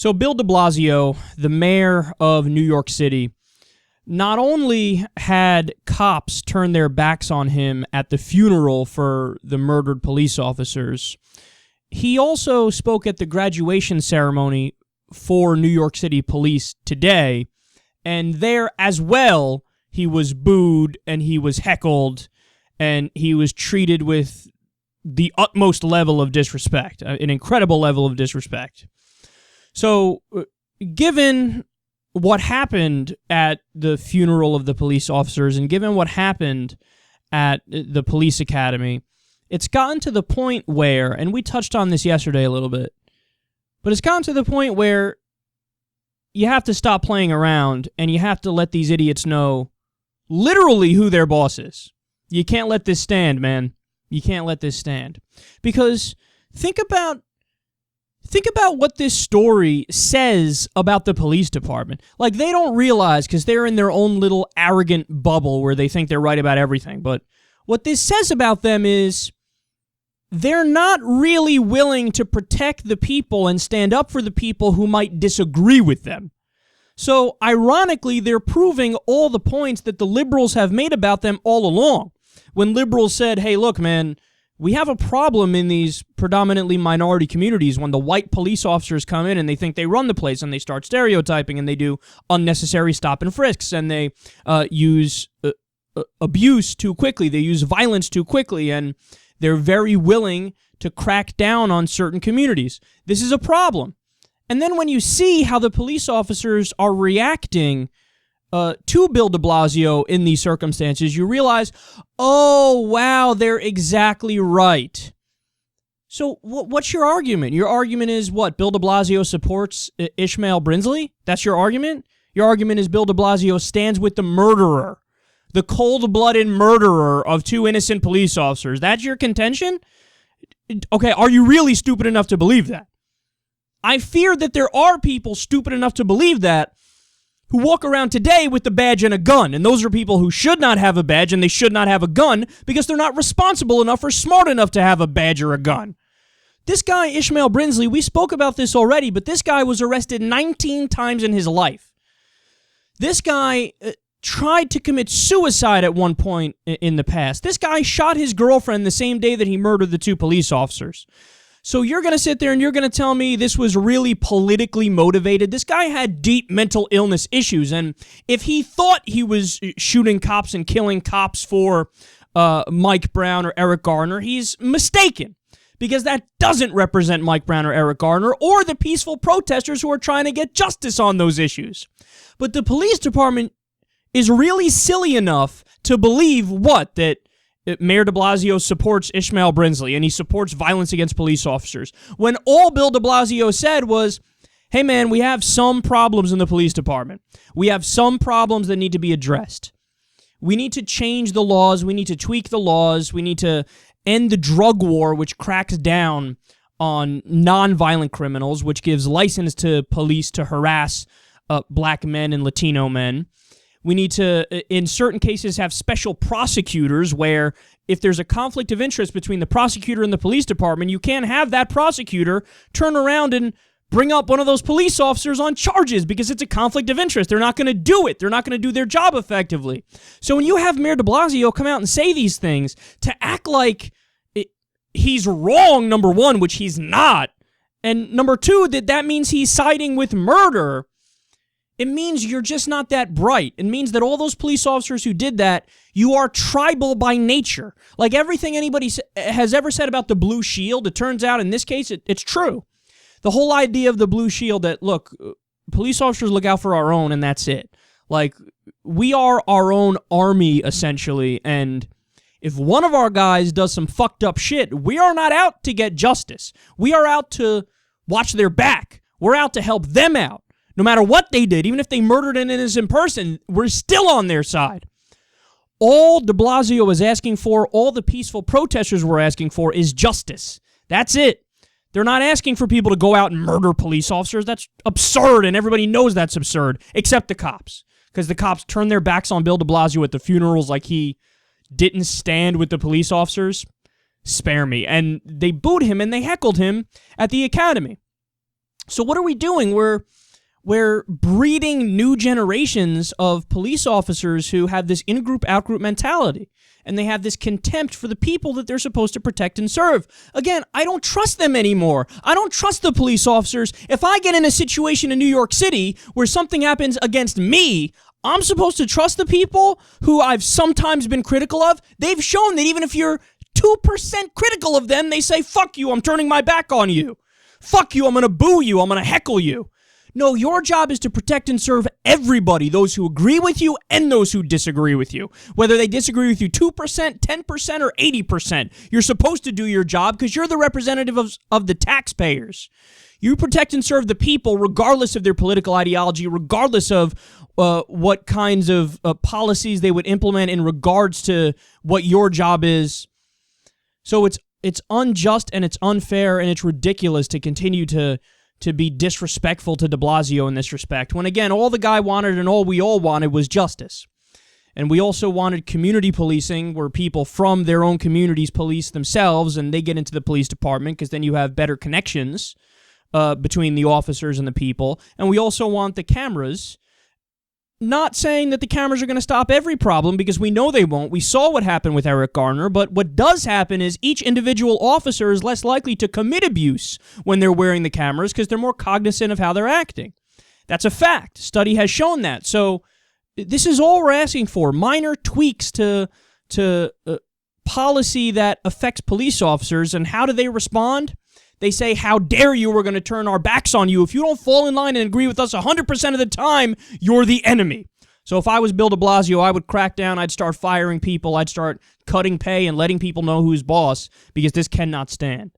So Bill de Blasio, the mayor of New York City, not only had cops turn their backs on him at the funeral for the murdered police officers, he also spoke at the graduation ceremony for New York City Police today, and there as well, he was booed and he was heckled and he was treated with the utmost level of disrespect, an incredible level of disrespect. So, given what happened at the funeral of the police officers and given what happened at the police academy, it's gotten to the point where, and we touched on this yesterday a little bit, but it's gotten to the point where you have to stop playing around and you have to let these idiots know literally who their boss is. You can't let this stand, man. You can't let this stand. Because think about what this story says about the police department. Like, they don't realize, because they're in their own little arrogant bubble where they think they're right about everything, but what this says about them is they're not really willing to protect the people and stand up for the people who might disagree with them. So, ironically, they're proving all the points that the liberals have made about them all along. When liberals said, hey, look, man, we have a problem in these predominantly minority communities when the white police officers come in and they think they run the place and they start stereotyping and they do unnecessary stop and frisks and they use abuse too quickly, they use violence too quickly, and they're very willing to crack down on certain communities. This is a problem. And then when you see how the police officers are reacting to Bill de Blasio in these circumstances, you realize, oh, wow, they're exactly right. So what's your argument? Your argument is what? Bill de Blasio supports Ishmael Brinsley? That's your argument? Your argument is Bill de Blasio stands with the murderer, the cold-blooded murderer of two innocent police officers. That's your contention? Okay, are you really stupid enough to believe that? I fear that there are people stupid enough to believe that who walk around today with the badge and a gun, and those are people who should not have a badge and they should not have a gun because they're not responsible enough or smart enough to have a badge or a gun. This guy, Ishmael Brinsley, we spoke about this already, but this guy was arrested 19 times in his life. This guy tried to commit suicide at one point in the past. This guy shot his girlfriend the same day that he murdered the two police officers. So you're going to sit there and you're going to tell me this was really politically motivated? This guy had deep mental illness issues, and if he thought he was shooting cops and killing cops for Mike Brown or Eric Garner, he's mistaken, because that doesn't represent Mike Brown or Eric Garner or the peaceful protesters who are trying to get justice on those issues. But the police department is really silly enough to believe what? That Mayor de Blasio supports Ishmael Brinsley and he supports violence against police officers, when all Bill de Blasio said was, hey man, we have some problems in the police department. We have some problems that need to be addressed. We need to change the laws. We need to tweak the laws. We need to end the drug war, which cracks down on non-violent criminals, which gives license to police to harass black men and Latino men. We need to, in certain cases, have special prosecutors where if there's a conflict of interest between the prosecutor and the police department, you can't have that prosecutor turn around and bring up one of those police officers on charges because it's a conflict of interest. They're not going to do it. They're not going to do their job effectively. So when you have Mayor de Blasio come out and say these things, to act like he's wrong, number one, which he's not, and number two, that means he's siding with murder, it means you're just not that bright. It means that all those police officers who did that, you are tribal by nature. Like everything anybody has ever said about the blue shield, it turns out in this case, it's true. The whole idea of the blue shield that, look, police officers look out for our own and that's it. Like, we are our own army, essentially, and if one of our guys does some fucked up shit, we are not out to get justice. We are out to watch their back. We're out to help them out. No matter what they did, even if they murdered an innocent person, we're still on their side. All de Blasio is asking for, all the peaceful protesters were asking for, is justice. That's it. They're not asking for people to go out and murder police officers. That's absurd, and everybody knows that's absurd, except the cops. Because the cops turned their backs on Bill de Blasio at the funerals like he didn't stand with the police officers. Spare me. And they booed him and they heckled him at the academy. So what are we doing? We're breeding new generations of police officers who have this in-group, out-group mentality. And they have this contempt for the people that they're supposed to protect and serve. Again, I don't trust them anymore. I don't trust the police officers. If I get in a situation in New York City where something happens against me, I'm supposed to trust the people who I've sometimes been critical of. They've shown that even if you're 2% critical of them, they say, fuck you, I'm turning my back on you. Fuck you, I'm going to boo you, I'm going to heckle you. No, your job is to protect and serve everybody, those who agree with you and those who disagree with you. Whether they disagree with you 2%, 10%, or 80%, you're supposed to do your job because you're the representative of the taxpayers. You protect and serve the people regardless of their political ideology, regardless of what kinds of policies they would implement in regards to what your job is. So it's unjust and it's unfair and it's ridiculous to continue to be disrespectful to de Blasio in this respect, when again, all the guy wanted and all we all wanted was justice. And we also wanted community policing, where people from their own communities police themselves and they get into the police department, because then you have better connections between the officers and the people. And we also want the cameras. Not saying that the cameras are going to stop every problem, because we know they won't. We saw what happened with Eric Garner, but what does happen is each individual officer is less likely to commit abuse when they're wearing the cameras because they're more cognizant of how they're acting. That's a fact. Study has shown that. So this is all we're asking for, minor tweaks to policy that affects police officers. And how do they respond? They say, how dare you, we're going to turn our backs on you. If you don't fall in line and agree with us 100% of the time, you're the enemy. So if I was Bill de Blasio, I would crack down, I'd start firing people, I'd start cutting pay and letting people know who's boss, because this cannot stand.